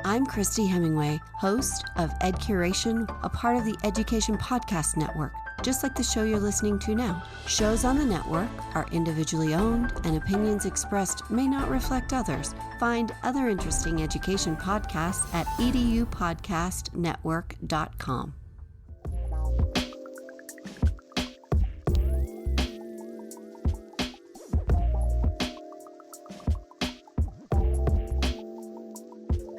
I'm Christy Hemingway, host of Ed Curation, a part of the Education Podcast Network, just like the show you're listening to now. Shows on the network are individually owned, and opinions expressed may not reflect others. Find other interesting education podcasts at edupodcastnetwork.com.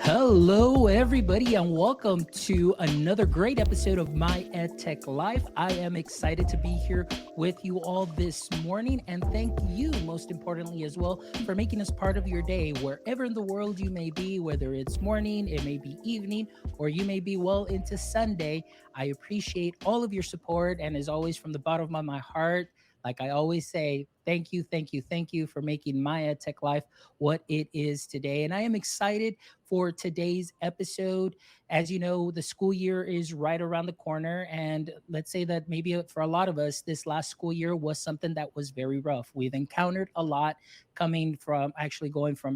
Hello, everybody, and welcome to another great episode of My EdTech Life. I am excited to be here with you all this morning, and thank you, most importantly, as well, for making us part of your day, wherever in the world you may be, whether it's morning, it may be evening, or you may be well into Sunday. I appreciate all of your support, and as always, from the bottom of my heart, like I always say, thank you, thank you, thank you for making My EdTech Life what it is today. And I am excited for today's episode. As you know, the school year is right around the corner. And let's say that maybe for a lot of us, this last school year was something that was very rough. We've encountered a lot going from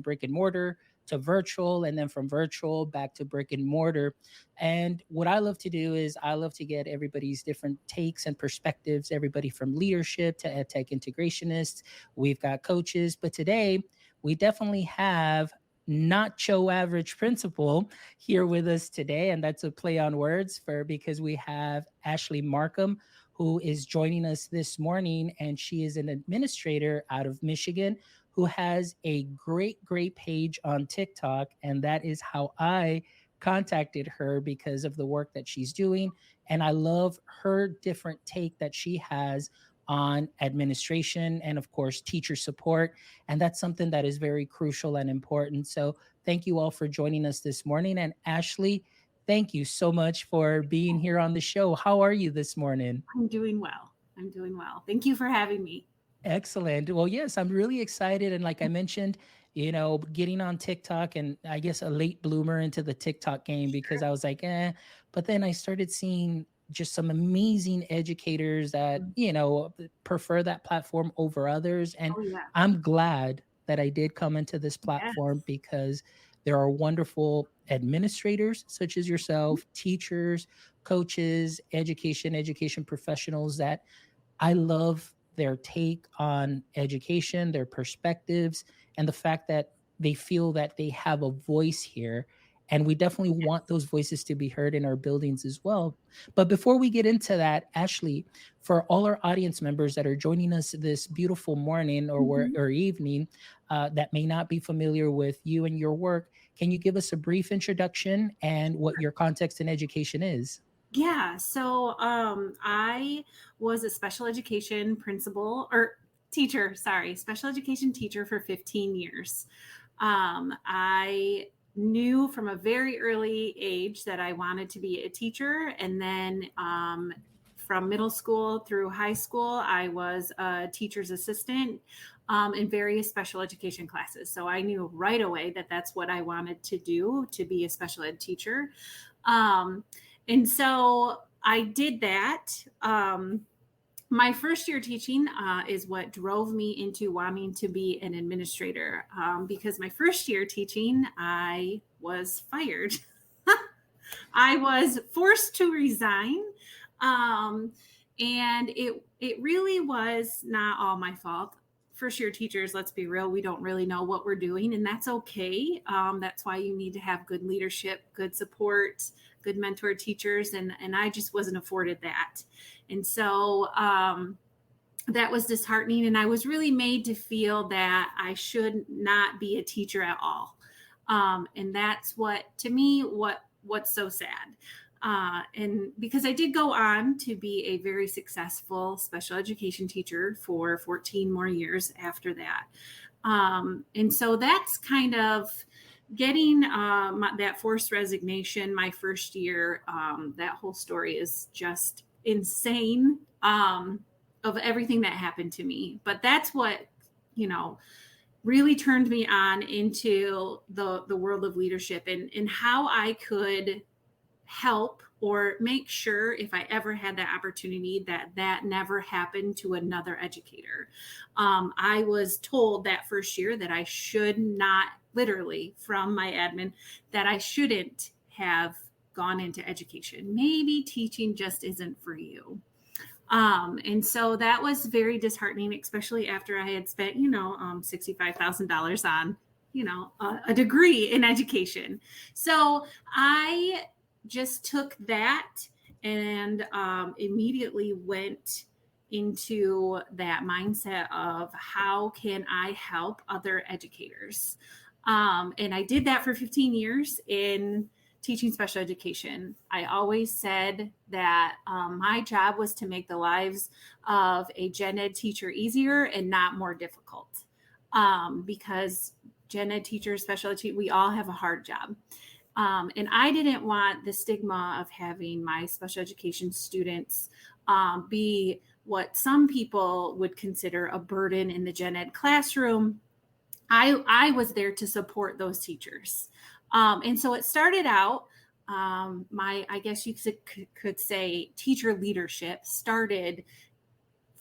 brick and mortar to virtual, and then from virtual back to brick and mortar. And what I love to do is I love to get everybody's different takes and perspectives, everybody from leadership to ed tech integrationists. We've got coaches, but today we definitely have not so average principal here with us today. And that's a play on words because we have Ashley Markham, who is joining us this morning. And she is an administrator out of Michigan who has a great page on TikTok. And that is how I contacted her, because of the work that she's doing. And I love her different take that she has on administration and, of course, teacher support. And that's something that is very crucial and important. So thank you all for joining us this morning. And Ashley, thank you so much for being here on the show. How are you this morning? I'm doing well. Thank you for having me. Excellent. Well, yes, I'm really excited. And like I mentioned, getting on TikTok, and I guess a late bloomer into the TikTok game, because I was like, but then I started seeing just some amazing educators that, prefer that platform over others. And Oh, yeah. I'm glad that I did come into this platform, Yes. because there are wonderful administrators such as yourself, teachers, coaches, education professionals that I love their take on education, their perspectives, and the fact that they feel that they have a voice here. And we definitely want those voices to be heard in our buildings as well. But before we get into that, Ashley, for all our audience members that are joining us this beautiful morning Mhm. or evening that may not be familiar with you and your work, can you give us a brief introduction and what your context in education is? Yeah. I was a special education principal or teacher, sorry, special education teacher for 15 years. I knew from a very early age that I wanted to be a teacher. And then from middle school through high school, I was a teacher's assistant in various special education classes. So I knew right away that that's what I wanted to do, to be a special ed teacher. Um, and so I did that. My first year teaching is what drove me into wanting to be an administrator, because my first year teaching, I was fired. I was forced to resign. Um, and it really was not all my fault. First year teachers, let's be real, we don't really know what we're doing, and that's okay. That's why you need to have good leadership, good support, good mentor teachers, and I just wasn't afforded that. And so that was disheartening, and I was really made to feel that I should not be a teacher at all. And that's what, to me, what's so sad. And because I did go on to be a very successful special education teacher for 14 more years after that. And so that's kind of getting that forced resignation my first year. That whole story is just insane, of everything that happened to me. But that's what, really turned me on into the world of leadership, and how I could help or make sure, if I ever had that opportunity, that never happened to another educator. I was told that first year that I should not literally from my admin that I shouldn't have gone into education. Maybe teaching just isn't for you. And so that was very disheartening, especially after I had spent, $65,000 on, a degree in education. So I just took that and immediately went into that mindset of how can I help other educators. And I did that for 15 years in teaching special education. I always said that my job was to make the lives of a gen ed teacher easier and not more difficult. Because gen ed teachers, special ed teachers, we all have a hard job. And I didn't want the stigma of having my special education students be what some people would consider a burden in the gen ed classroom. I was there to support those teachers. And so it started out, I guess you could say teacher leadership started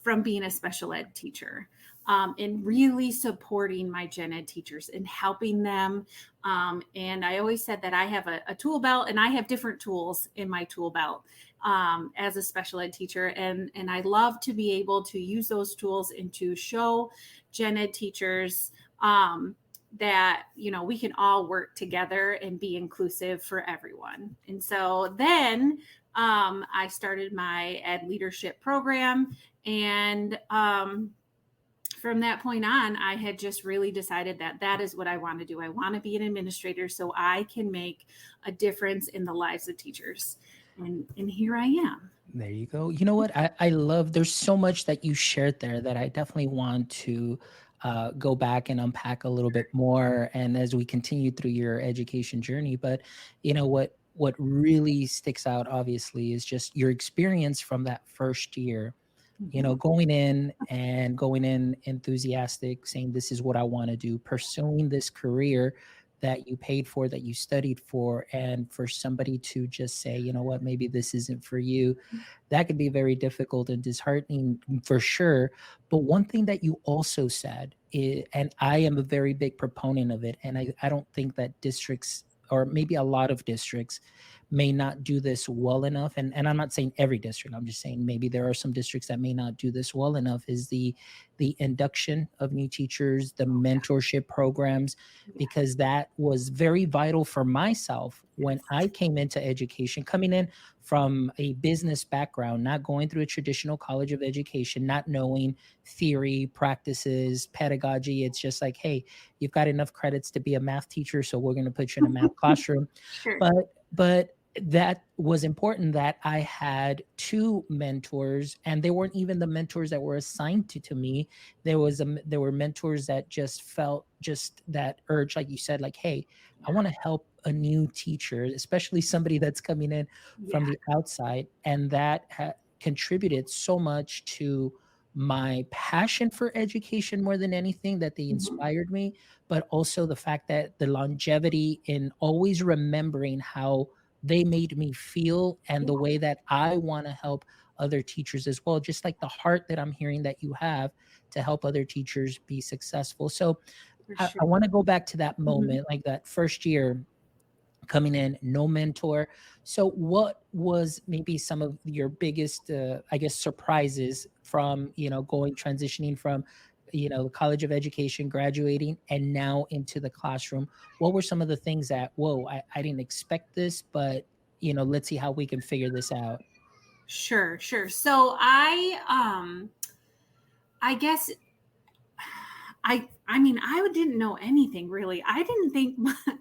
from being a special ed teacher, and really supporting my gen ed teachers and helping them. And I always said that I have a tool belt, and I have different tools in my tool belt as a special ed teacher. And I love to be able to use those tools and to show gen ed teachers that, we can all work together and be inclusive for everyone. And so then I started my ed leadership program. And from that point on, I had just really decided that is what I want to do. I want to be an administrator so I can make a difference in the lives of teachers. And here I am. There you go. You know what? I love, there's so much that you shared there that I definitely want to go back and unpack a little bit more. And as we continue through your education journey, but what really sticks out obviously is just your experience from that first year, going in enthusiastic, saying, this is what I want to do, pursuing this career that you paid for, that you studied for, and for somebody to just say, you know what, maybe this isn't for you, that could be very difficult and disheartening for sure. But one thing that you also said, and I am a very big proponent of it, and I don't think that districts, or maybe a lot of districts, may not do this well enough. And I'm not saying every district, I'm just saying maybe there are some districts that may not do this well enough, is the induction of new teachers, the mentorship programs, because that was very vital for myself when I came into education, coming in from a business background, not going through a traditional college of education, not knowing theory, practices, pedagogy. It's just like, hey, you've got enough credits to be a math teacher, so we're going to put you in a math classroom. Sure. But that was important, that I had two mentors, and they weren't even the mentors that were assigned to me. There were mentors that just felt just that urge, like you said, like, hey, I want to help a new teacher, especially somebody that's coming in from the outside. And that contributed so much to my passion for education more than anything, that they inspired me, but also the fact that the longevity in always remembering how they made me feel, and the way that I want to help other teachers as well, just like the heart that I'm hearing that you have to help other teachers be successful. So I want to go back to that moment, like that first year coming in, no mentor. So what was maybe some of your biggest, I guess, surprises from, transitioning from, the College of Education, graduating, and now into the classroom? What were some of the things that, whoa, I didn't expect this, but, let's see how we can figure this out? Sure. So I guess I didn't know anything really. I didn't think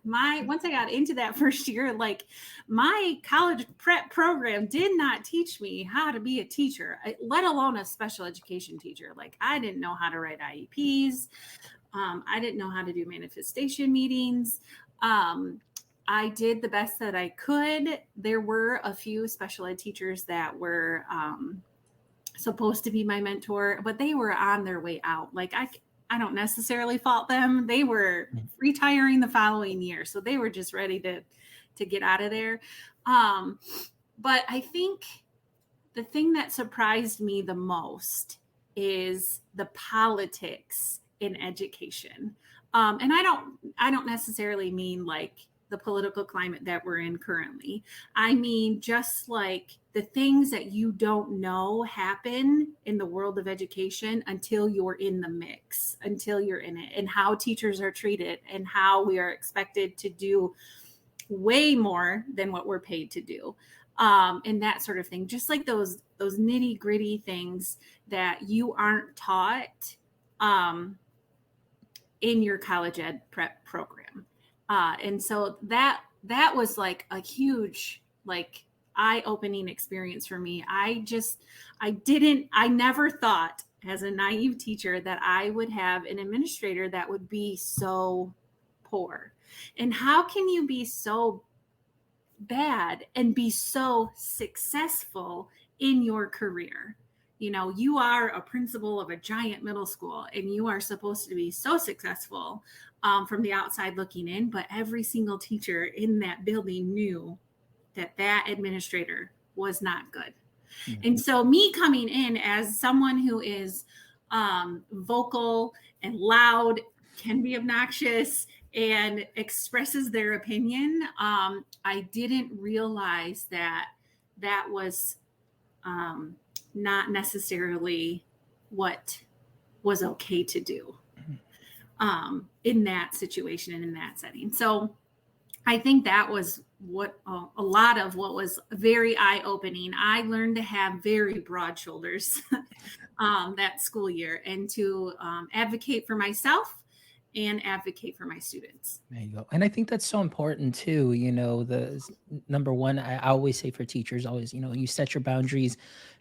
my once I got into that first year, like my college prep program did not teach me how to be a teacher, let alone a special education teacher. Like I didn't know how to write IEPs. I didn't know how to do manifestation meetings. I did the best that I could. There were a few special ed teachers that were supposed to be my mentor, but they were on their way out. Like I don't necessarily fault them. They were retiring the following year, so they were just ready to get out of there. But I think the thing that surprised me the most is the politics in education. And I don't necessarily mean like the political climate that we're in currently. I mean, just like the things that you don't know happen in the world of education until you're in the mix, until you're in it, and how teachers are treated and how we are expected to do way more than what we're paid to do. And that sort of thing, just like those nitty gritty things that you aren't taught in your college ed prep program. And so that was like a huge, like, eye-opening experience for me. I never thought as a naive teacher that I would have an administrator that would be so poor. And how can you be so bad and be so successful in your career? You know, you are a principal of a giant middle school and you are supposed to be so successful from the outside looking in, but every single teacher in that building knew that that administrator was not good. Mm-hmm. And so me coming in as someone who is vocal and loud, can be obnoxious, and expresses their opinion, I didn't realize that that was not necessarily what was okay to do in that situation and in that setting. So I think that was what a lot of what was very eye-opening. I learned to have very broad shoulders that school year, and to advocate for myself and advocate for my students. There you go. And I think that's so important too. The number one, I always say for teachers, always, you set your boundaries,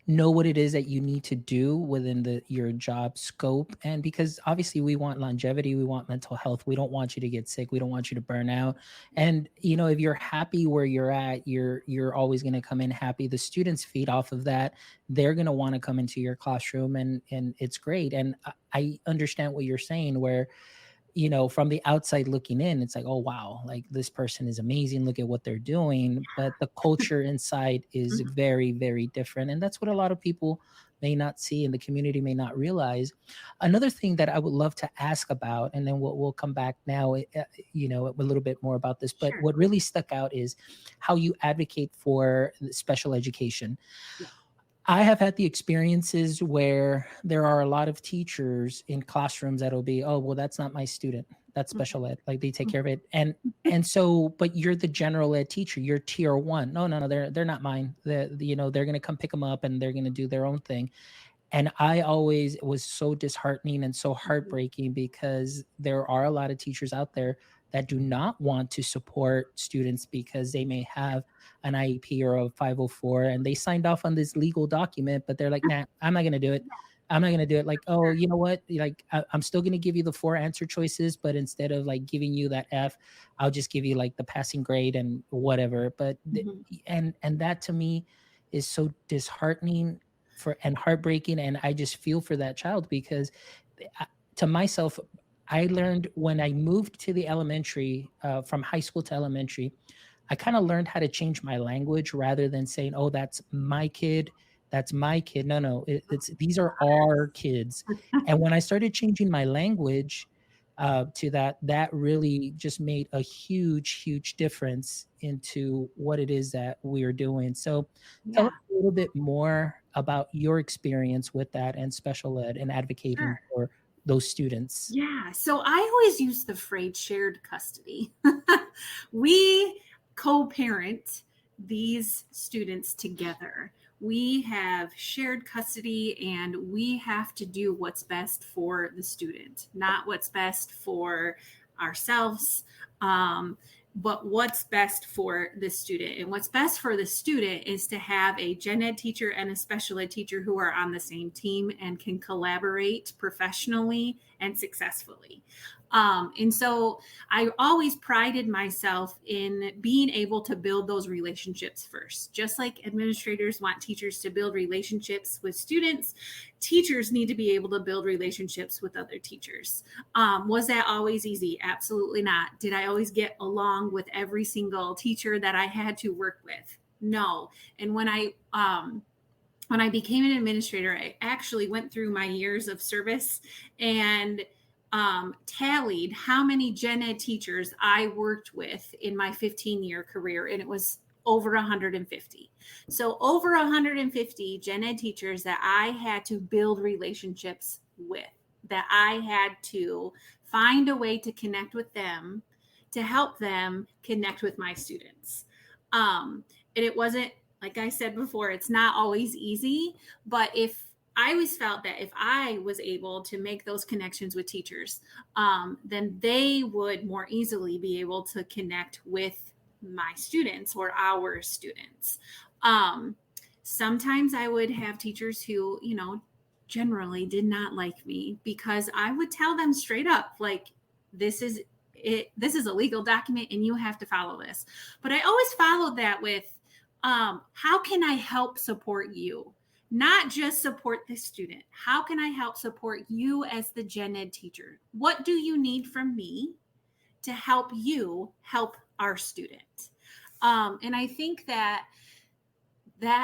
know what it is that you need to do within your job scope. And because obviously we want longevity, we want mental health. We don't want you to get sick. We don't want you to burn out. And, if you're happy where you're at, you're always going to come in happy. The students feed off of that. They're going to want to come into your classroom, and it's great. And I understand what you're saying, where from the outside looking in, it's like, oh, wow, like this person is amazing. Look at what they're doing. But the culture inside is very, very different. And that's what a lot of people may not see and the community may not realize. Another thing that I would love to ask about, and then we'll come back now, a little bit more about this, but what really stuck out is how you advocate for special education. Yeah. I have had the experiences where there are a lot of teachers in classrooms that'll be, oh, well, that's not my student. That's special ed. Like they take care of it. And so, but you're the general ed teacher. You're tier one. No, they're not mine. They're going to come pick them up and they're going to do their own thing. And I always was so disheartening and so heartbreaking, because there are a lot of teachers out there that do not want to support students because they may have an IEP or a 504 and they signed off on this legal document, but they're like, nah, I'm not going to do it. I'm not going to do it. Like, oh, you know what? Like, I'm still going to give you the 4 answer choices, but instead of like giving you that F, I'll just give you like the passing grade and whatever. But, and that to me is so disheartening and heartbreaking. And I just feel for that child, because to myself, I learned when I moved to the elementary, from high school to elementary, I kind of learned how to change my language rather than saying, oh, that's my kid. That's my kid. No, these are our kids. And when I started changing my language to that really just made a huge, huge difference into what it is that we are doing. So tell us a little bit more about your experience with that and special ed and advocating for those students. Yeah. So I always use the phrase shared custody. We co-parent these students together. We have shared custody, and we have to do what's best for the student, not what's best for ourselves, but what's best for the student. And what's best for the student is to have a gen ed teacher and a special ed teacher who are on the same team and can collaborate professionally and successfully. And so I always prided myself in being able to build those relationships first. Just like administrators want teachers to build relationships with students, teachers need to be able to build relationships with other teachers. Was that always easy? Absolutely not. Did I always get along with every single teacher that I had to work with? No. And when I became an administrator, I actually went through my years of service, and tallied how many gen ed teachers I worked with in my 15-year career, and it was over 150. So over 150 gen ed teachers that I had to build relationships with, that I had to find a way to connect with them, to help them connect with my students. And it wasn't, like I said before, it's not always easy, but if I always felt that if I was able to make those connections with teachers, then they would more easily be able to connect with my students or our students. Sometimes I would have teachers who, generally did not like me because I would tell them straight up, like, this is it, this is a legal document and you have to follow this. But I always followed that with, how can I help support you? Not just support the student. How can I help support you as the gen ed teacher? What do you need from me to help you help our student? And I think that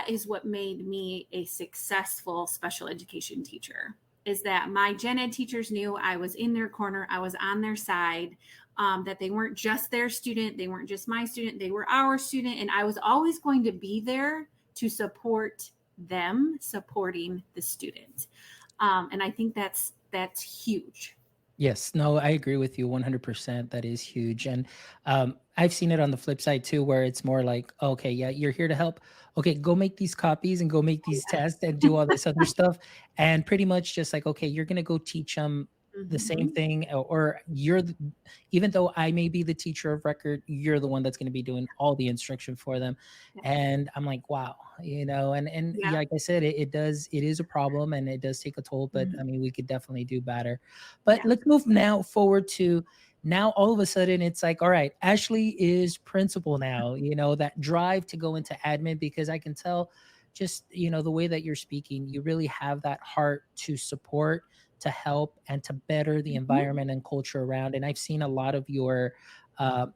is what made me a successful special education teacher, is that my gen ed teachers knew I was in their corner, I was on their side, that they weren't just their student, they weren't just my student, they were our student, and I was always going to be there to support them supporting the student. And I think that's huge. Yes, no, I agree with you 100%. That is huge. And I've seen it on the flip side too, where it's more like, okay, yeah, you're here to help. Okay, go make these copies and go make Oh, these yeah. tests and do all this other stuff. And pretty much just like, okay, you're going to go teach them the same Mhm. thing, or even though I may be the teacher of record, you're the one that's going to be doing all the instruction for them. Yeah. And I'm like, wow, and Yeah. yeah, like I said, it is a problem and it does take a toll, but Mhm. I mean, we could definitely do better. But Yeah. let's move now forward to now all of a sudden it's like, all right, Ashley is principal now, that drive to go into admin, because I can tell just, the way that you're speaking, you really have that heart to support, to help, and to better the Mhm. environment and culture around. And I've seen a lot of your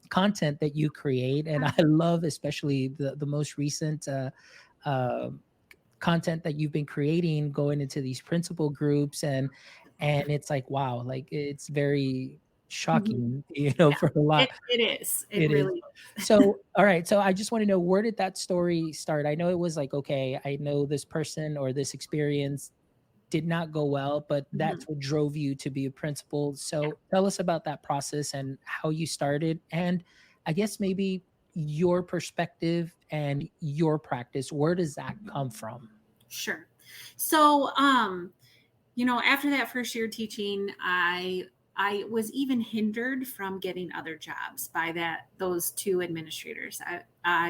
content that you create. And Yeah. I love especially the most recent uh, content that you've been creating, going into these principal groups, and it's like, wow, like it's very Mhm. shocking, Yeah. for a lot. It is. It It is. really is. So all right, so I just want to know, where did that story start? I know it was like, okay, I know this person or this experience did not go well, but Mhm. that's what drove you to be a principal. Yeah. So tell us about that process and how you started, and I guess maybe your perspective and your practice, where does that come from? Sure. So, after that first year teaching, I was even hindered from getting other jobs by those two administrators.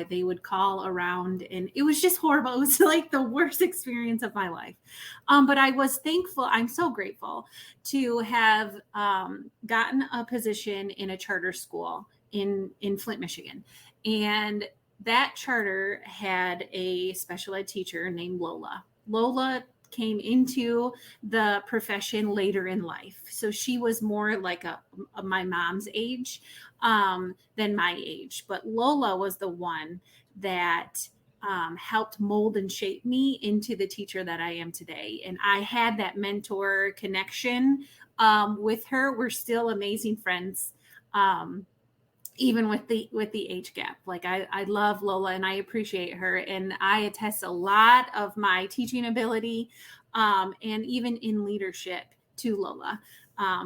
They would call around, and it was just horrible. It was like the worst experience of my life. But I was thankful. I'm so grateful to have gotten a position in a charter school in Flint, Michigan, and that charter had a special ed teacher named Lola. Lola came into the profession later in life. So she was more like my mom's age than my age. But Lola was the one that helped mold and shape me into the teacher that I am today. And I had that mentor connection with her. We're still amazing friends. Even with the age gap, like I love Lola and I appreciate her, and I attest a lot of my teaching ability and even in leadership to Lola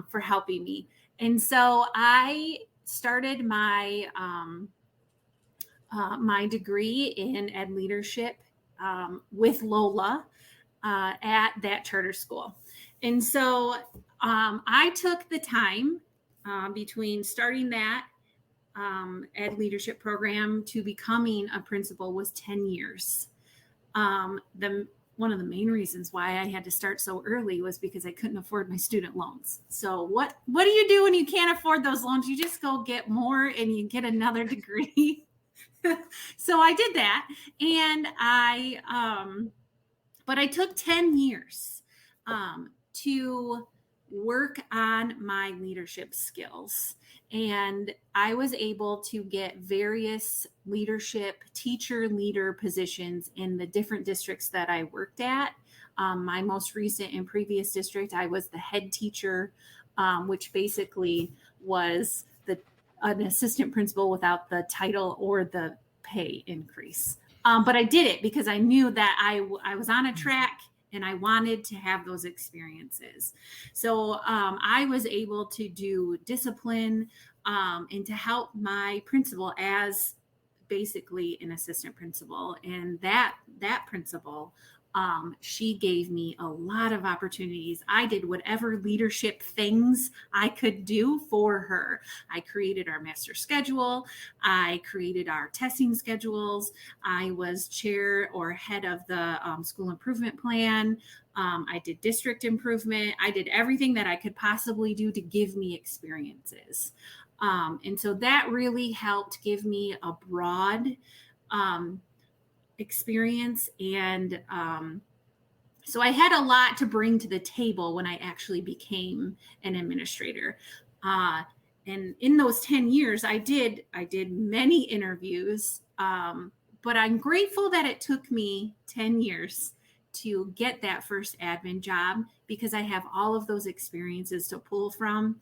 for helping me. And so I started my degree in ed leadership with Lola at that charter school. And so I took the time between starting that ed leadership program to becoming a principal was 10 years. The One of the main reasons why I had to start so early was because I couldn't afford my student loans. So what do you do when you can't afford those loans? You just go get more and you get another degree. So I did that, and but I took 10 years to work on my leadership skills. And I was able to get various leadership, teacher leader positions in the different districts that I worked at. My most recent and previous district, I was the head teacher which basically was an assistant principal without the title or the pay increase. But I did it because I knew that I was on a track and I wanted to have those experiences. So I was able to do discipline and to help my principal as basically an assistant principal. And that principal, she gave me a lot of opportunities. I did whatever leadership things I could do for her. I created our master schedule. I created our testing schedules. I was chair or head of the school improvement plan. I did district improvement. I did everything that I could possibly do to give me experiences. And so that really helped give me a broad experience. And so I had a lot to bring to the table when I actually became an administrator. And in those 10 years, I did many interviews, but I'm grateful that it took me 10 years to get that first admin job, because I have all of those experiences to pull from,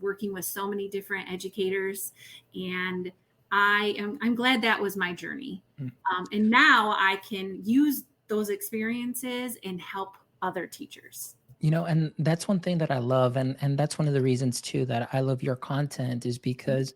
working with so many different educators. And I'm glad that was my journey. And now I can use those experiences and help other teachers. And that's one thing that I love. And that's one of the reasons too, that I love your content, is because,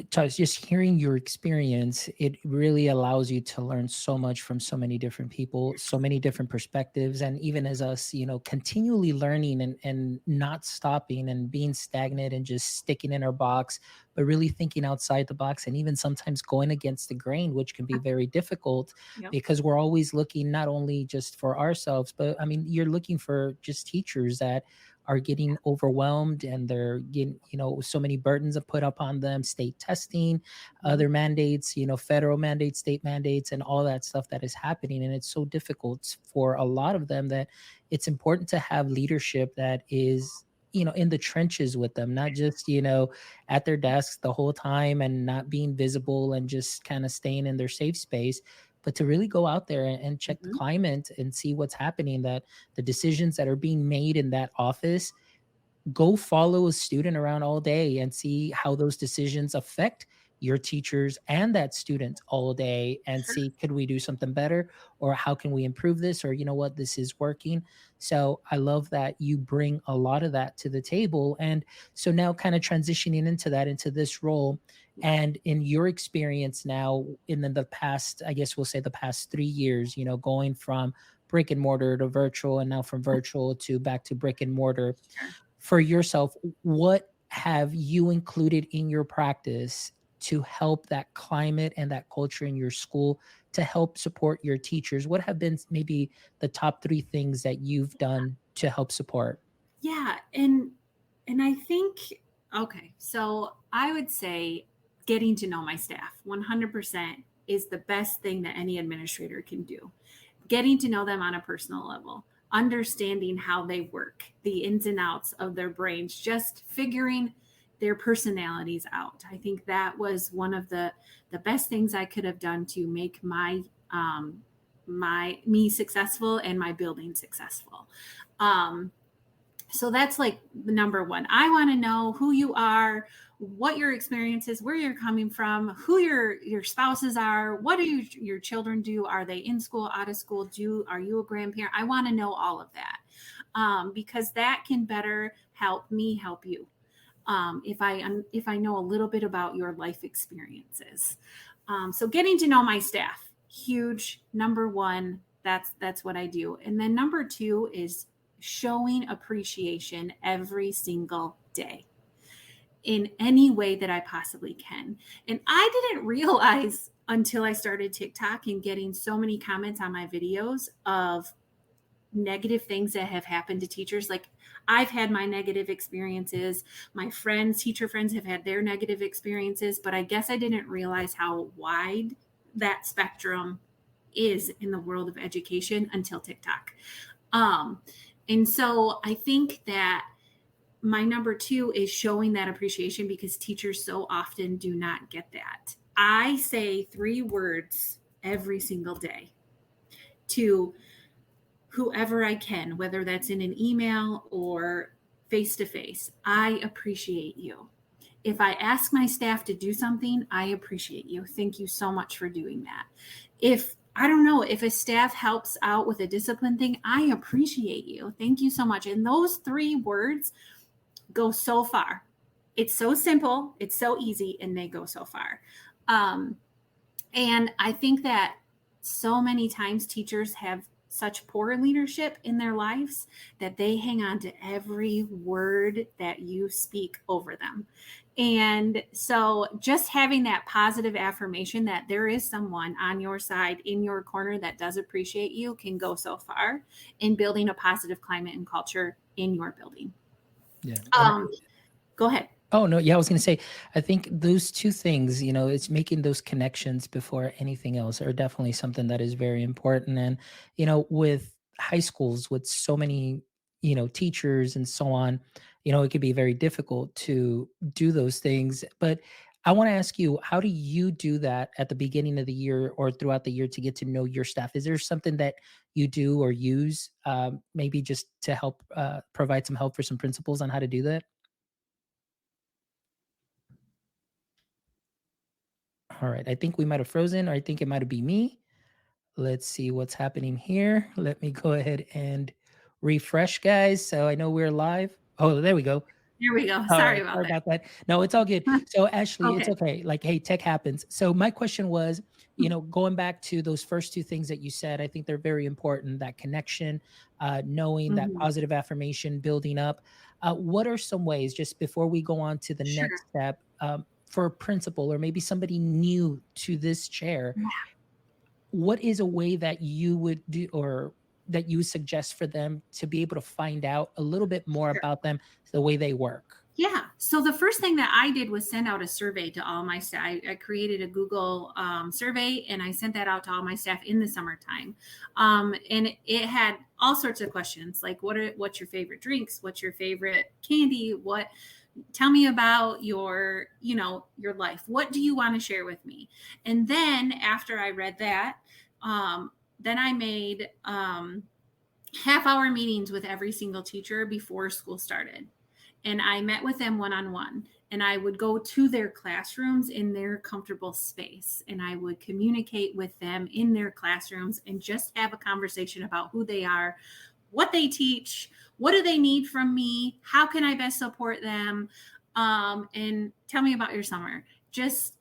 just hearing your experience, it really allows you to learn so much from so many different people, so many different perspectives. And even as us, continually learning and not stopping and being stagnant and just sticking in our box, but really thinking outside the box, and even sometimes going against the grain, which can be very difficult. Yep. Because we're always looking not only just for ourselves, but I mean, you're looking for just teachers that are getting overwhelmed, and they're getting, so many burdens are put up on them, state testing, other mandates, federal mandates, state mandates, and all that stuff that is happening. And it's so difficult for a lot of them that it's important to have leadership that is, in the trenches with them, not just, at their desks the whole time and not being visible and just kind of staying in their safe space, but to really go out there and check the climate and see what's happening, that the decisions that are being made in that office, go follow a student around all day and see how those decisions affect your teachers and that student all day, and Sure. see, could we do something better, or how can we improve this, or what, this is working. So I love that you bring a lot of that to the table. And so now, kind of transitioning into this role, and in your experience now, in the past, I guess we'll say the past 3 years, going from brick and mortar to virtual, and now from virtual to back to brick and mortar, Sure. for yourself, what have you included in your practice to help that climate and that culture in your school, to help support your teachers? What have been maybe the top 3 things that you've done to help support? Yeah. And I think, okay, so I would say getting to know my staff 100% is the best thing that any administrator can do. Getting to know them on a personal level, understanding how they work, the ins and outs of their brains, just figuring their personalities out. I think that was one of the best things I could have done to make my me successful and my building successful. So that's like the number one. I want to know who you are, what your experience is, where you're coming from, who your spouses are, what do your children do? Are they in school, out of school? Are you a grandparent? I want to know all of that, because that can better help me help you. If I know a little bit about your life experiences. So getting to know my staff, huge. Number one, that's what I do. And then number 2 is showing appreciation every single day in any way that I possibly can. And I didn't realize until I started TikTok and getting so many comments on my videos of negative things that have happened to teachers. Like, I've had my negative experiences. My teacher friends have had their negative experiences, but I guess I didn't realize how wide that spectrum is in the world of education until TikTok. And so I think that my number 2 is showing that appreciation, because teachers so often do not get that. I say 3 words every single day to whoever I can, whether that's in an email or face to face, I appreciate you. If I ask my staff to do something, I appreciate you. Thank you so much for doing that. If I don't know, if a staff helps out with a discipline thing, I appreciate you. Thank you so much. And those 3 words go so far. It's so simple, it's so easy, and they go so far. And I think that so many times teachers have such poor leadership in their lives that they hang on to every word that you speak over them. And so just having that positive affirmation that there is someone on your side in your corner that does appreciate you can go so far in building a positive climate and culture in your building. Yeah. Go ahead. Oh, no. Yeah, I was going to say, I think those 2 things, it's making those connections before anything else are definitely something that is very important. And, with high schools, with so many, teachers and so on, it could be very difficult to do those things. But I want to ask you, how do you do that at the beginning of the year or throughout the year to get to know your staff? Is there something that you do or use, maybe just to help provide some help for some principals on how to do that? All right. I think we might have frozen, or I think it might have been me. Let's see what's happening here. Let me go ahead and refresh, guys. So I know we're live. Oh, there we go. Here we go. All Sorry right. about Sorry about that. No, it's all good. that. So Ashley, it's Okay. okay. Like, hey, tech happens. So my question was, going back to those first 2 things that you said, I think they're very important. That connection, knowing that Mhm. positive affirmation, building up. What are some ways, just before we go on to the Sure. next step, for a principal or maybe somebody new to this chair, what is a way that you would do or that you suggest for them to be able to find out a little bit more Sure. about them, the way they work? Yeah. So the first thing that I did was send out a survey to all my staff. I created a Google survey and I sent that out to all my staff in the summertime. And it had all sorts of questions like what's your favorite drinks? What's your favorite candy? Tell me about your life. What do you want to share with me? And then after I read that, then I made half-hour meetings with every single teacher before school started, and I met with them one-on-one, and I would go to their classrooms in their comfortable space, and I would communicate with them in their classrooms and just have a conversation about who they are, what they teach, what do they need from me, how can I best support them, and tell me about your summer. Just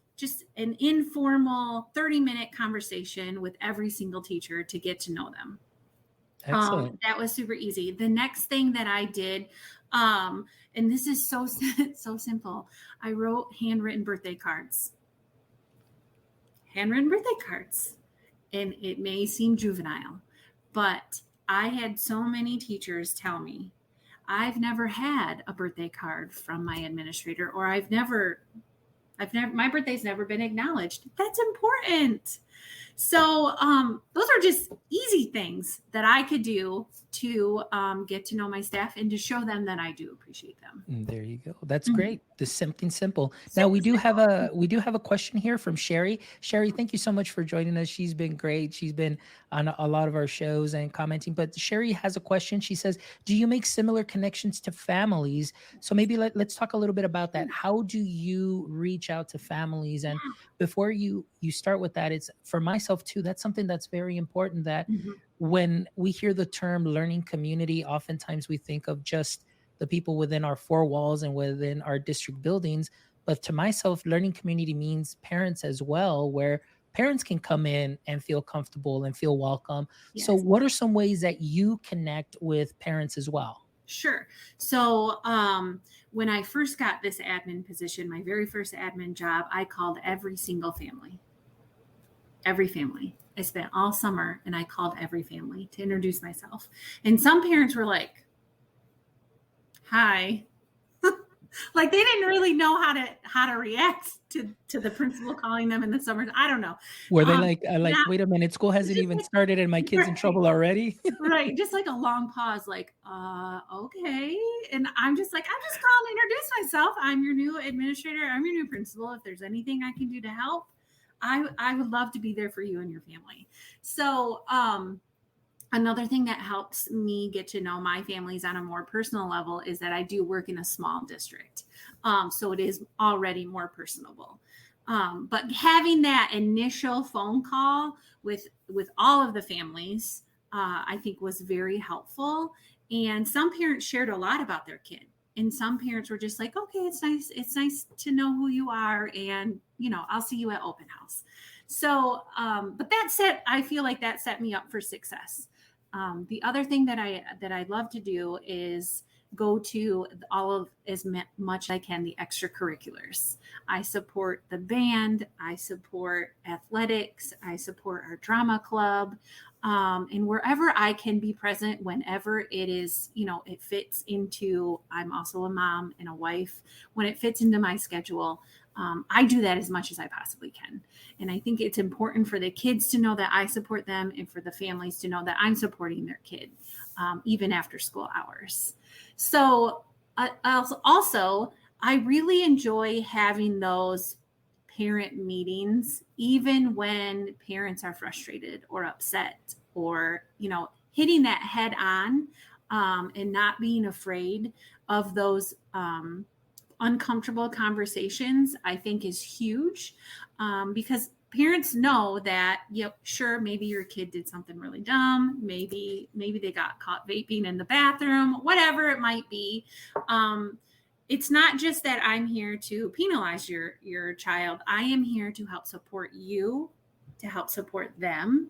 an informal 30-minute conversation with every single teacher to get to know them. Excellent. That was super easy. The next thing that I did, and this is so so simple, I wrote handwritten birthday cards. Handwritten birthday cards, and it may seem juvenile, but I had so many teachers tell me, I've never had a birthday card from my administrator, or my birthday's never been acknowledged. That's important. So those are just easy things that I could do to get to know my staff and to show them that I do appreciate them. There you go. That's Mhm. great. This something simple. Now Super we do have a question here from Sherry. Sherry, thank you so much for joining us. She's been great. She's been on a lot of our shows and commenting. But Sherry has a question. She says, "Do you make similar connections to families?" So maybe let's talk a little bit about that. How do you reach out to families? And before you start with that, it's for myself too. That's something that's very important. That Mhm. when we hear the term learning community, oftentimes we think of just the people within our 4 walls and within our district buildings. But to myself, learning community means parents as well, where parents can come in and feel comfortable and feel welcome. So, Yes. what are some ways that you connect with parents as well? Sure. So when I first got this admin position, my very first admin job, I called every single family. Every family. I spent all summer and I called every family to introduce myself. And some parents were like, "Hi." Like they didn't really know how to react to the principal calling them in the summer. I don't know. Were they like, Not wait a minute, school hasn't just even like started and my kid's in right, trouble already? right, just like a long pause, like, okay. And I'm just like, I'm just calling to introduce myself. I'm your new administrator. I'm your new principal. If there's anything I can do to help, I would love to be there for you and your family. So Another thing that helps me get to know my families on a more personal level is that I do work in a small district. So it is already more personable. But having that initial phone call with all of the families, I think was very helpful. And some parents shared a lot about their kid. And some parents were just like, okay, it's nice. It's nice to know who you are. And, I'll see you at open house. So, but that said, I feel like that set me up for success. The other thing that I love to do is go to all of as much as I can the extracurriculars. I support the band, I support athletics, I support our drama club, and wherever I can be present, whenever it is, it fits into. I'm also a mom and a wife. When it fits into my schedule, I do that as much as I possibly can. And I think it's important for the kids to know that I support them and for the families to know that I'm supporting their kid, even after school hours. So, also, I really enjoy having those parent meetings, even when parents are frustrated or upset or, hitting that head on, and not being afraid of those uncomfortable conversations, I think is huge, because parents know that, sure, maybe your kid did something really dumb, maybe they got caught vaping in the bathroom, whatever it might be. It's not just that I'm here to penalize your child. I am here to help support you, to help support them.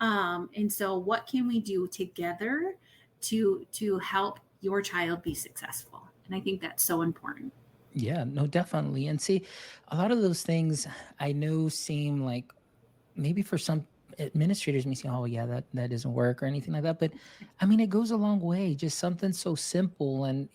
And so what can we do together to help your child be successful? And I think that's so important. Yeah, no, definitely. And see, a lot of those things I know seem like maybe for some administrators may say, oh yeah, that doesn't work or anything like that. But I mean, it goes a long way. Just something so simple. And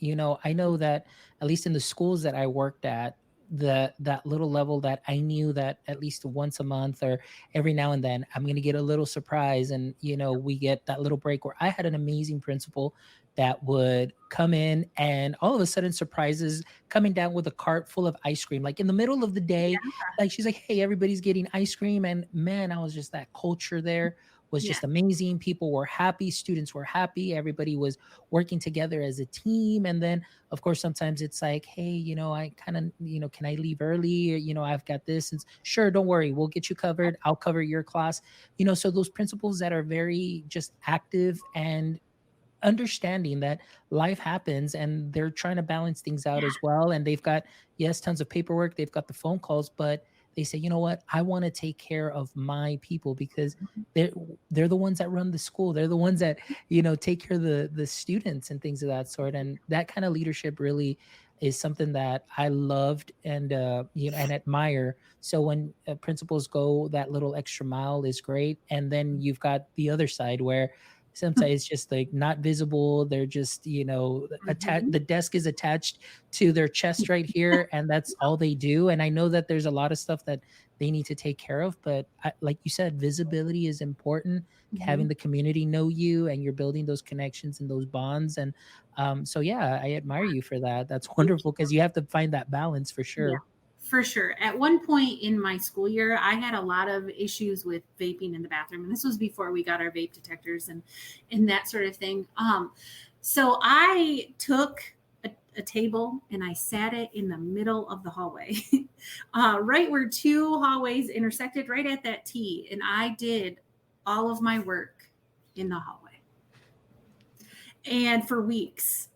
I know that at least in the schools that I worked at, that little level that I knew that at least once a month or every now and then I'm going to get a little surprise, and we get that little break where I had an amazing principal that would come in and all of a sudden surprises coming down with a cart full of ice cream like in the middle of the day. Like she's like, hey, everybody's getting ice cream. And man, I was just, that culture there was Yeah. just amazing. People were happy, students were happy, everybody was working together as a team. And then of course sometimes it's like, hey, I kind of, can I leave early, or I've got this. And sure, don't worry, we'll get you covered, I'll cover your class. So those principals that are very just active and understanding that life happens and they're trying to balance things out Yeah. as well. And they've got, yes, tons of paperwork, they've got the phone calls, but they say, you know what, I want to take care of my people because they're the ones that run the school, they're the ones that take care of the students and things of that sort. And that kind of leadership really is something that I loved and and admire. So when principals go that little extra mile is great. And then you've got the other side where sometimes it's just like not visible. They're just, attached. Mhm. The desk is attached to their chest right here, and that's all they do. And I know that there's a lot of stuff that they need to take care of, but like you said, visibility is important. Having Mhm. the community know you, and you're building those connections and those bonds. And so, yeah, I admire you for that. That's Thank wonderful you. because you have to find that balance for Yeah, sure. for sure. At one point in my school year, I had a lot of issues with vaping in the bathroom, and this was before we got our vape detectors and that sort of thing. So I took a table and I sat it in the middle of the hallway, right where two hallways intersected, right at that T, and I did all of my work in the hallway. And for weeks,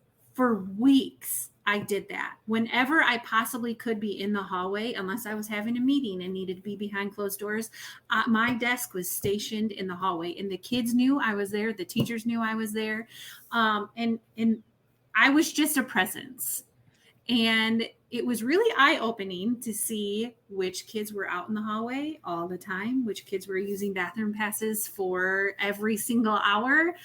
I did that. Whenever I possibly could be in the hallway, unless I was having a meeting and needed to be behind closed doors, my desk was stationed in the hallway, and the kids knew I was there. The teachers knew I was there, and I was just a presence. And it was really eye opening to see which kids were out in the hallway all the time, which kids were using bathroom passes for every single hour.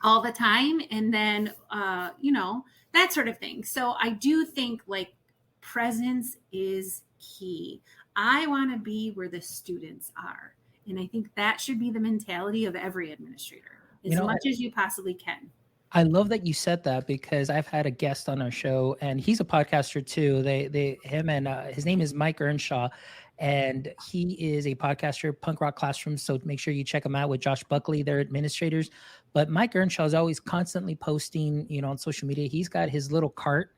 All the time, and then that sort of thing. So I do think like presence is key. I want to be where the students are, and I think that should be the mentality of every administrator You as know, much as you possibly can. I love that you said that because I've had a guest on our show and he's a podcaster too. Him and his name is Mike Earnshaw. and he is a podcaster, Punk Rock Classroom. So make sure you check him out with Josh Buckley, their administrators. But Mike Earnshaw is always constantly posting, on social media. He's got his little cart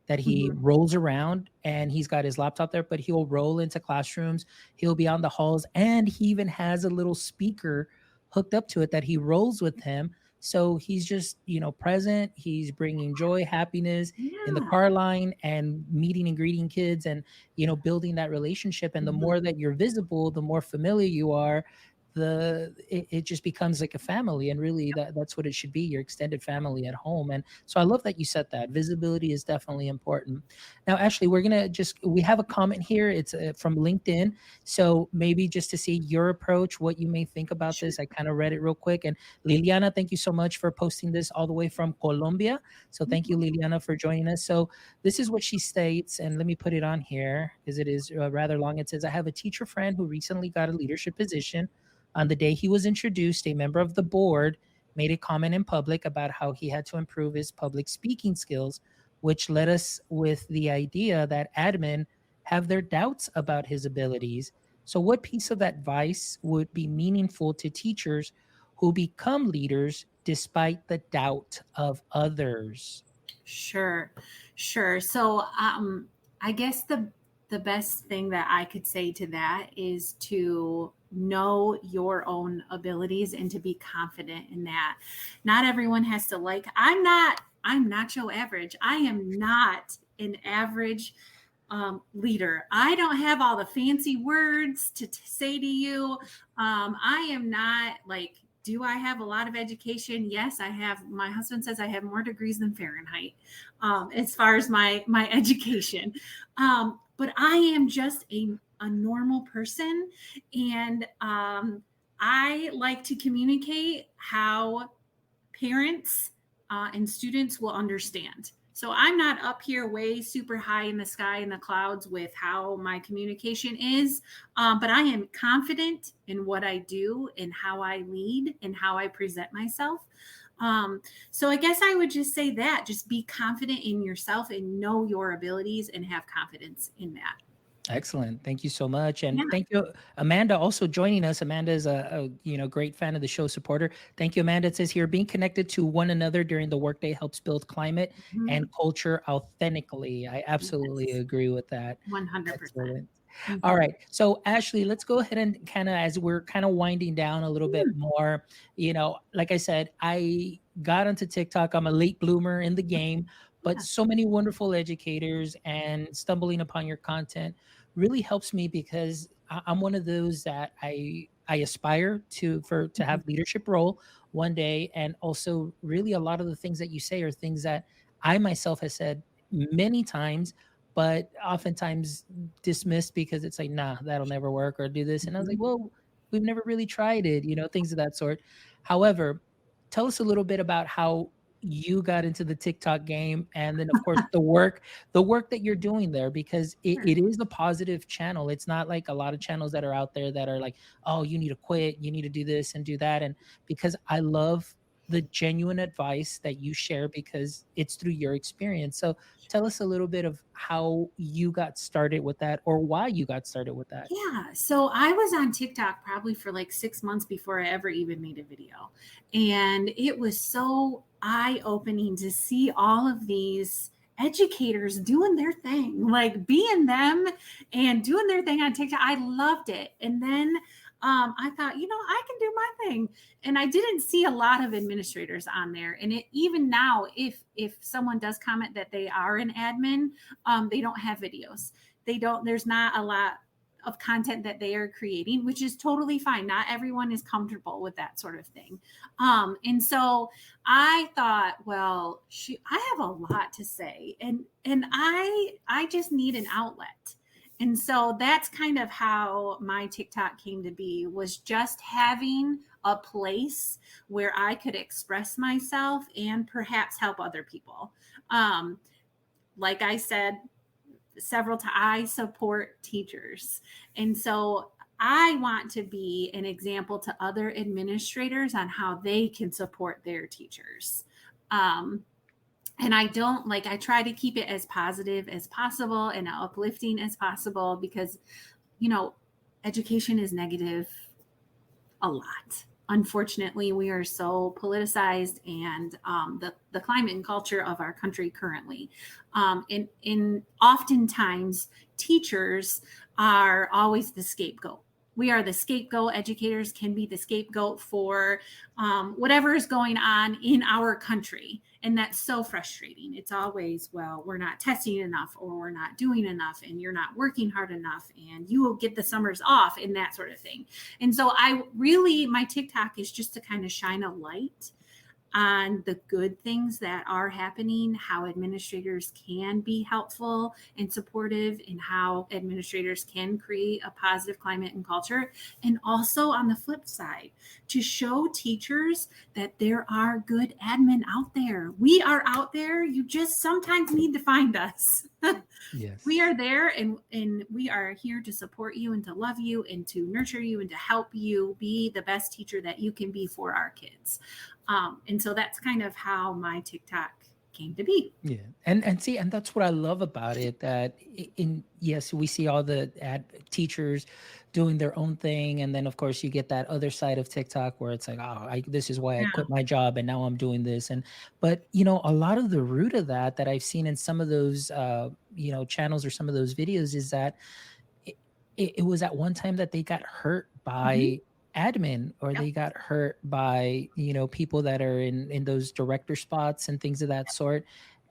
that he Mhm. rolls around, and he's got his laptop there, but he'll roll into classrooms. He'll be on the halls, and he even has a little speaker hooked up to it that he rolls with him. So he's just, present. He's bringing joy, happiness in the Yeah. car line, and meeting and greeting kids, and, building that relationship. And the Mhm. more that you're visible, the more familiar you are, it just becomes like a family. And really that's what it should be, your extended family at home. And so I love that you said that visibility is definitely important. Now, Ashley, we have a comment here. It's from LinkedIn. So maybe just to see your approach, what you may think about Sure. this. I kind of read it real quick. And Liliana, thank you so much for posting this all the way from Colombia. So thank you, Mhm. Liliana, for joining us. So this is what she states, and let me put it on here because it is rather long. It says, I have a teacher friend who recently got a leadership position. On the day he was introduced, a member of the board made a comment in public about how he had to improve his public speaking skills, which led us with the idea that admin have their doubts about his abilities. So, what piece of advice would be meaningful to teachers who become leaders despite the doubt of others? Sure, sure. So, I guess the best thing that I could say to that is to know your own abilities and to be confident in that. Not everyone has to like. I'm not your average. I am not an average leader. I don't have all the fancy words to say to you. I am not like, do I have a lot of education? Yes, I have. My husband says I have more degrees than Fahrenheit as far as my education. But I am just a normal person. And I like to communicate how parents and students will understand. So I'm not up here way super high in the sky in the clouds with how my communication is, but I am confident in what I do and how I lead and how I present myself. So I guess I would just say that just be confident in yourself and know your abilities and have confidence in that. Excellent. Thank you so much. Yeah. And thank you, Amanda, also joining us. Amanda is a great fan of the show, supporter. Thank you, Amanda. It says here, being connected to one another during the workday helps build climate Mhm. and culture authentically. I absolutely Yes. agree with that. 100%. Excellent. All Mhm. right. So, Ashley, let's go ahead and kind of, as we're kind of winding down a little bit Mm. more, like I said, I got onto TikTok. I'm a late bloomer in the game, but Yeah. so many wonderful educators, and stumbling upon your content really helps me because I'm one of those that I aspire to Mhm. have leadership role one day. And also, really, a lot of the things that you say are things that I myself have said many times, but oftentimes dismissed because it's like, nah, that'll never work, or do this. And I was like, Mhm. well, we've never really tried it, things of that sort. However, tell us a little bit about how you got into the TikTok game, and then of course the work that you're doing there, because it Sure. is a positive channel. It's not like a lot of channels that are out there that are like, oh, you need to quit, you need to do this and do that. And because I love the genuine advice that you share, because it's through your experience. So tell us a little bit of how you got started with that, or why you got started with that. Yeah. So I was on TikTok probably for like 6 months before I ever even made a video. And it was so eye opening to see all of these educators doing their thing, like being them and doing their thing on TikTok. I loved it. And then I thought, I can do my thing. And I didn't see a lot of administrators on there. And even now, if someone does comment that they are an admin, they don't have videos. There's not a lot of content that they are creating, which is totally fine. Not everyone is comfortable with that sort of thing. And so I thought, well, I have a lot to say, and I just need an outlet. And so that's kind of how my TikTok came to be, was just having a place where I could express myself and perhaps help other people. Um, like I said, several times, I support teachers. And so I want to be an example to other administrators on how they can support their teachers. Um, and I try to keep it as positive as possible and uplifting as possible, because education is negative a lot. Unfortunately, we are so politicized, and the climate and culture of our country currently. In oftentimes, teachers are always the scapegoat. We are the scapegoat. Educators can be the scapegoat for whatever is going on in our country. And that's so frustrating. It's always, well, we're not testing enough, or we're not doing enough, and you're not working hard enough, and you will get the summers off, and that sort of thing. And so my TikTok is just to kind of shine a light on the good things that are happening, how administrators can be helpful and supportive, and how administrators can create a positive climate and culture. And also on the flip side, to show teachers that there are good admin out there. We are out there. You just sometimes need to find us. Yes. We are there, and we are here to support you and to love you and to nurture you and to help you be the best teacher that you can be for our kids. And so that's kind of how my TikTok came to be. Yeah. And see, and that's what I love about it, that in yes, we see all the teachers doing their own thing, and then of course you get that other side of TikTok where it's like, oh, this is why I Yeah. quit my job and now I'm doing this. And but a lot of the root of that I've seen in some of those channels or some of those videos is that it was at one time that they got hurt Mm-hmm. by admin, or Yep. they got hurt by people that are in those director spots and things of that sort.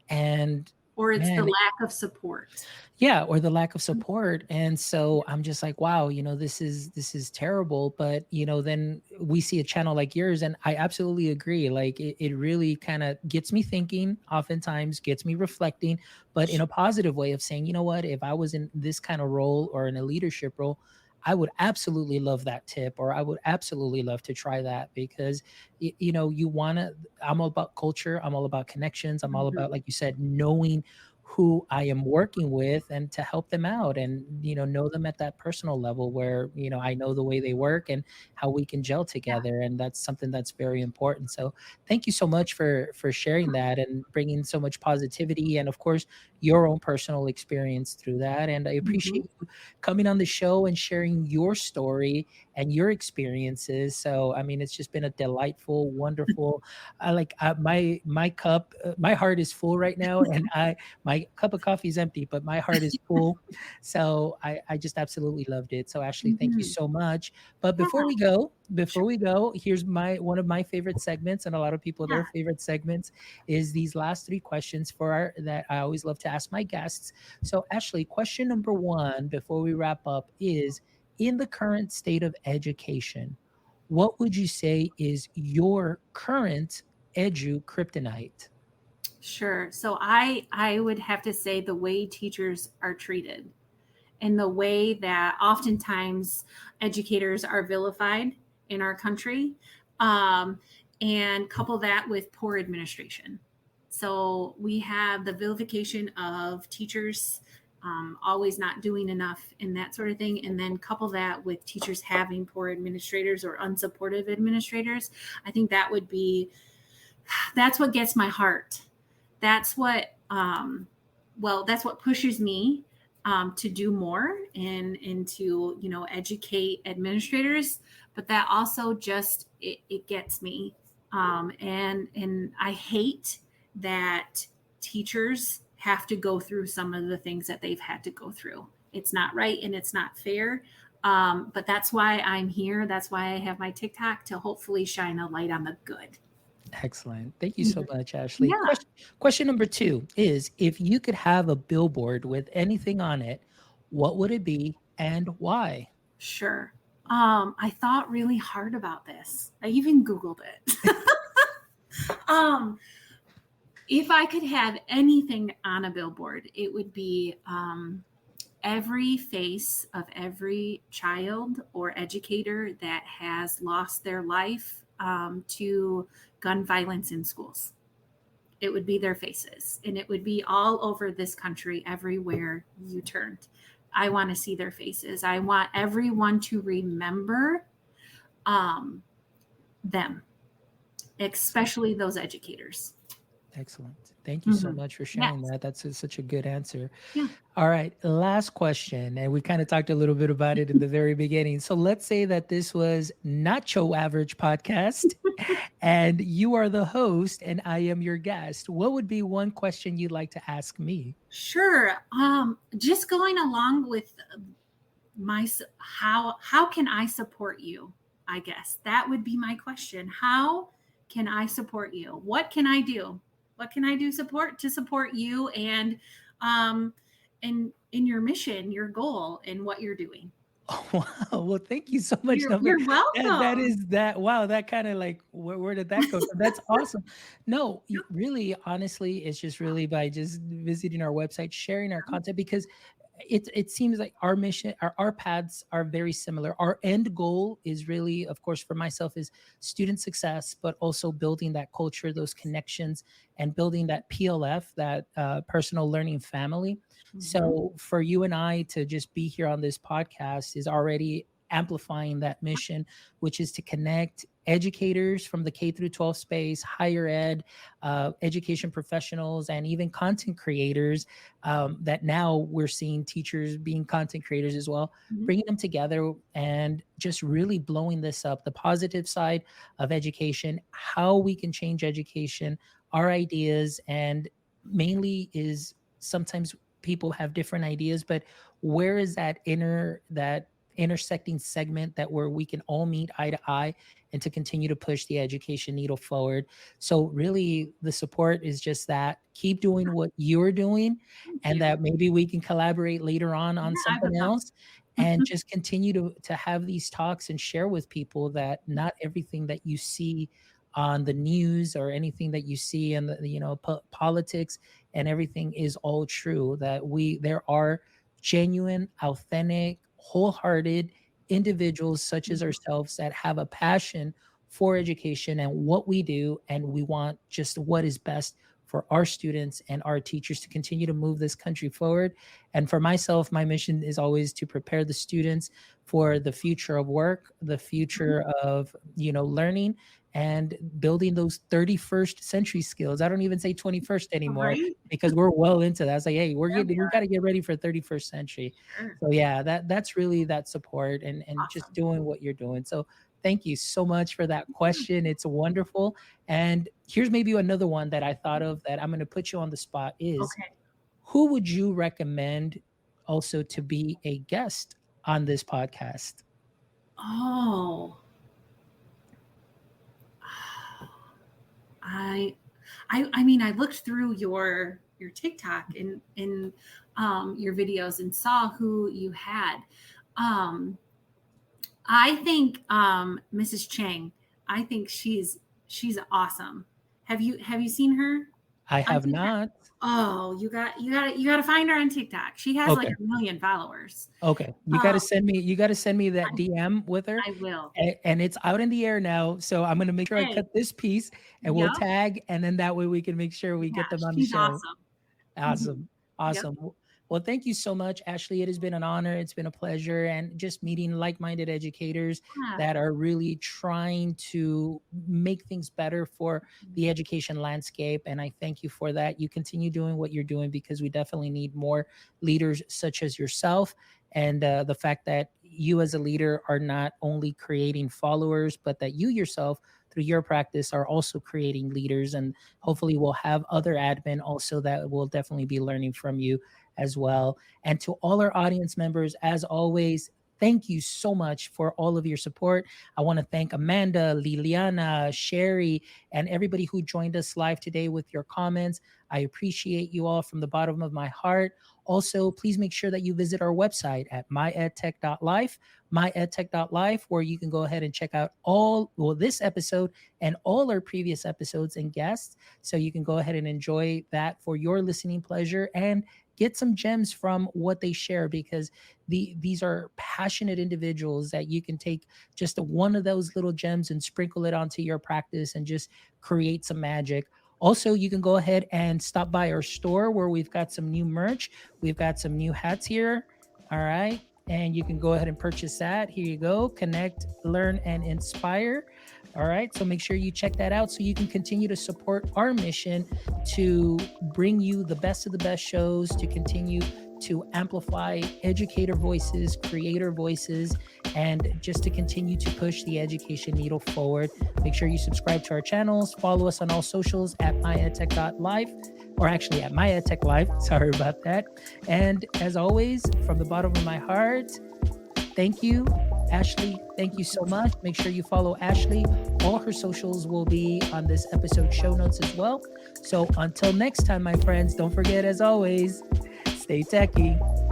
And Or it's the man, lack of support. yeah, or the lack of support. And so I'm just like, wow, this is terrible. But then we see a channel like yours, and I absolutely agree. Like it really kind of gets me thinking, oftentimes gets me reflecting, but in a positive way of saying, you know what, if I was in this kind of role or in a leadership role, I would absolutely love that tip, or I would absolutely love to try that, because you want to. I'm all about culture, I'm all about connections, I'm all Mhm. about, like you said, knowing who I am working with and to help them out, and know them at that personal level where I know the way they work and how we can gel together. And that's something that's very important. So thank you so much for sharing that and bringing so much positivity, and of course your own personal experience through that. And I Mhm. appreciate you coming on the show and sharing your story and your experiences. So I mean, it's just been a delightful, wonderful, my cup, my heart is full right now, and my cup of coffee is empty, but my heart is full. So I just absolutely loved it. So Ashley, thank you Mhm. so much. But Yeah. before Sure. we go, here's one of my favorite segments, and a lot of people Yeah. their favorite segments is these last three questions for that I always love to ask my guests. So Ashley, question number one before we wrap up is, in the current state of education, what would you say is your current edu kryptonite? Sure. So I would have to say the way teachers are treated, and the way that oftentimes educators are vilified in our country, um, and couple that with poor administration. So we have the vilification of teachers, always not doing enough and that sort of thing. And then couple that with teachers having poor administrators or unsupportive administrators. I think that's what gets my heart. That's what that's what pushes me to do more and to educate administrators. But that also just it gets me, and I hate that teachers have to go through some of the things that they've had to go through. It's not right and it's not fair. But that's why I'm here. That's why I have my TikTok, to hopefully shine a light on the good. Excellent. Thank you so much, Ashley. Yeah. Question number two is, if you could have a billboard with anything on it, what would it be and why? Sure. I thought really hard about this. I even Googled it. um, if I could have anything on a billboard, it would be every face of every child or educator that has lost their life to gun violence in schools. It would be their faces, and it would be all over this country, everywhere you turned. I want to see their faces. I want everyone to remember um, them, especially those educators. Excellent. Thank you so Mhm. much for sharing Yes. that. That's such a good answer. Yeah. All right, last question. And we kind of talked a little bit about it in the very beginning. So let's say that this was not your average podcast and you are the host and I am your guest. What would be one question you'd like to ask me? Sure. Just going along with how can I support you? I guess that would be my question. How can I support you? What can I do? What can I do support you and um in your mission, your goal, and what you're doing? Oh, wow. Well, thank you so much. No, but You're that welcome. is that. Wow, that kind of like where did that go from? That's awesome. No, really, honestly, it's just really by just visiting our website, sharing our content because it seems like our mission, our paths are very similar. Our end goal is really, of course, for myself, is student success, but also building that culture, those connections, and building that PLF, that personal learning family. Mhm. So for you and I to just be here on this podcast is already amplifying that mission, which is to connect educators from the K through 12 space, higher ed, education professionals, and even content creators. That now we're seeing teachers being content creators as well, Mhm. bringing them together and just really blowing this up. The positive side of education, how we can change education, our ideas, and mainly is sometimes people have different ideas, but where is that intersecting segment that where we can all meet eye to eye and to continue to push the education needle forward. So really the support is just that keep doing what you're doing, Thank and you. that maybe we can collaborate later on Yeah, I something would love. else, and just continue to have these talks and share with people that not everything that you see on the news or anything that you see in the politics and everything is all true, that we there are genuine, authentic, wholehearted individuals such as ourselves that have a passion for education and what we do, and we want just what is best for our students and our teachers to continue to move this country forward. And for myself, my mission is always to prepare the students for the future of work, the future of learning, and building those 31st century skills. I don't even say 21st anymore Right? because we're well into that. It's like, hey, Yeah, we we got are. to get ready for 31st century. Sure. So yeah, that's really that support and just Awesome. doing what you're doing. So thank you so much for that question. It's wonderful. And here's maybe another one that I thought of that I'm going to put you on the spot is Okay. who would you recommend also to be a guest on this podcast? Oh, I I mean, I looked through your TikTok and your videos and saw who you had. Um, I think Mrs. Chang. I think she's awesome. Have you seen her I on have TikTok? not. Oh, you got to find her on TikTok. She has like Okay. 1 million followers. Okay. Um, You got to send me that I, DM with her. I will. And it's out in the air now. So I'm going to make sure I Hey, cut this piece and we'll yep, tag. And then that way we can make sure we yeah, get them on the she's show. awesome. Mhm. Awesome. Yep. Awesome. Well, thank you so much, Ashley. It has been an honor. It's been a pleasure. And just meeting like minded educators Yeah. that are really trying to make things better for the education landscape. And I thank you for that. You continue doing what you're doing because we definitely need more leaders such as yourself. And the fact that you, as a leader, are not only creating followers, but that you yourself, through your practice, are also creating leaders. And hopefully we'll have other admin also that will definitely be learning from you as well. And to all our audience members, as always, thank you so much for all of your support. I want to thank Amanda, Liliana, Sherry, and everybody who joined us live today with your comments. I appreciate you all from the bottom of my heart. Also, please make sure that you visit our website at myedtech.life, myedtech.life, where you can go ahead and check out this episode and all our previous episodes and guests. So you can go ahead and enjoy that for your listening pleasure and get some gems from what they share, because these are passionate individuals that you can take just one of those little gems and sprinkle it onto your practice and just create some magic. Also, you can go ahead and stop by our store where we've got some new merch. We've got some new hats here. All right. and you can go ahead and purchase that. Here you go. Connect, learn, and inspire. All right. So make sure you check that out so you can continue to support our mission to bring you the best of the best shows, to continue to amplify educator voices, creator voices, and just to continue to push the education needle forward. Make sure you subscribe to our channels, follow us on all socials at myedtech.life, or actually at myedtech.live. Sorry about that. And as always, from the bottom of my heart, thank you, Ashley. Thank you so much. Make sure you follow Ashley. All her socials will be on this episode show notes as well. So until next time, my friends, don't forget, as always, stay techie.